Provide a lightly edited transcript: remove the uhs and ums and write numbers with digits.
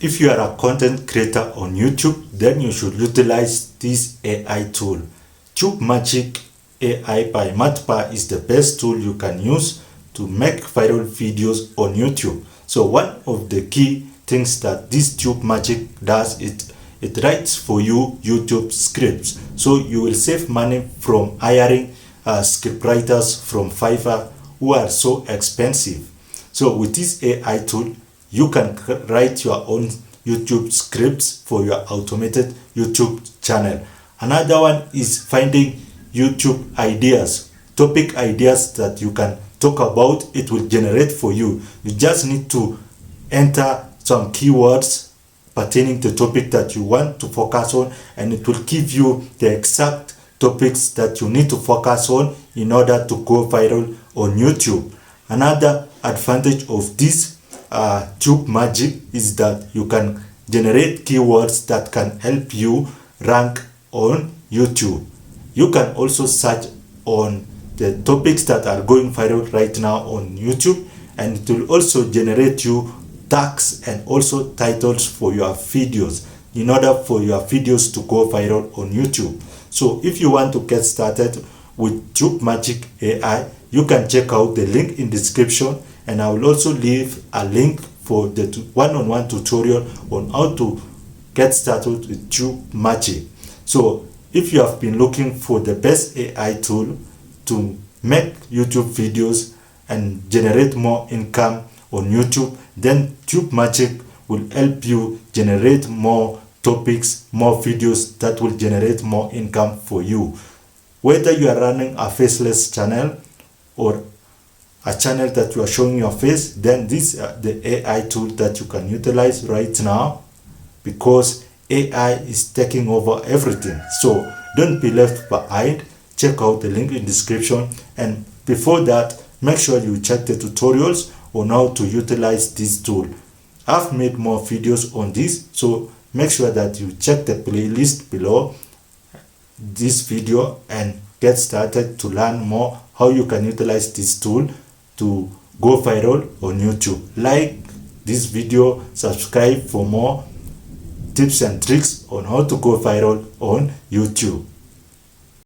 If you are a content creator on YouTube, then you should utilize this AI tool. TubeMagic AI by Matpa is the best tool you can use to make viral videos on YouTube. So one of the key things that this TubeMagic does, it writes for you YouTube scripts. So you will save money from hiring script writers from Fiverr who are so expensive. So with this AI tool, you can write your own YouTube scripts for your automated YouTube channel. Another one is finding YouTube ideas, topic ideas that you can talk about. It will generate for you. You just need to enter some keywords pertaining to the topic that you want to focus on, and it will give you the exact topics that you need to focus on in order to go viral on YouTube. Another advantage of this TubeMagic is that you can generate keywords that can help you rank on YouTube. You can also search on the topics that are going viral right now on YouTube, and it will also generate you tags and also titles for your videos in order for your videos to go viral on YouTube. So if you want to get started with TubeMagic AI, you can check out the link in the description, and I will also leave a link for the one-on-one tutorial on how to get started with TubeMagic. So if you have been looking for the best AI tool to make YouTube videos and generate more income on YouTube, then TubeMagic will help you generate more topics, more videos that will generate more income for you. Whether you are running a faceless channel or a channel that you are showing your face, then this is the AI tool that you can utilize right now, because AI is taking over everything. So don't be left behind. Check out the link in the description, and before that, make sure you check the tutorials on how to utilize this tool. I've made more videos on this, so make sure that you check the playlist below this video and get started to learn more how you can utilize this tool to go viral on YouTube. Like this video, subscribe for more tips and tricks on how to go viral on YouTube.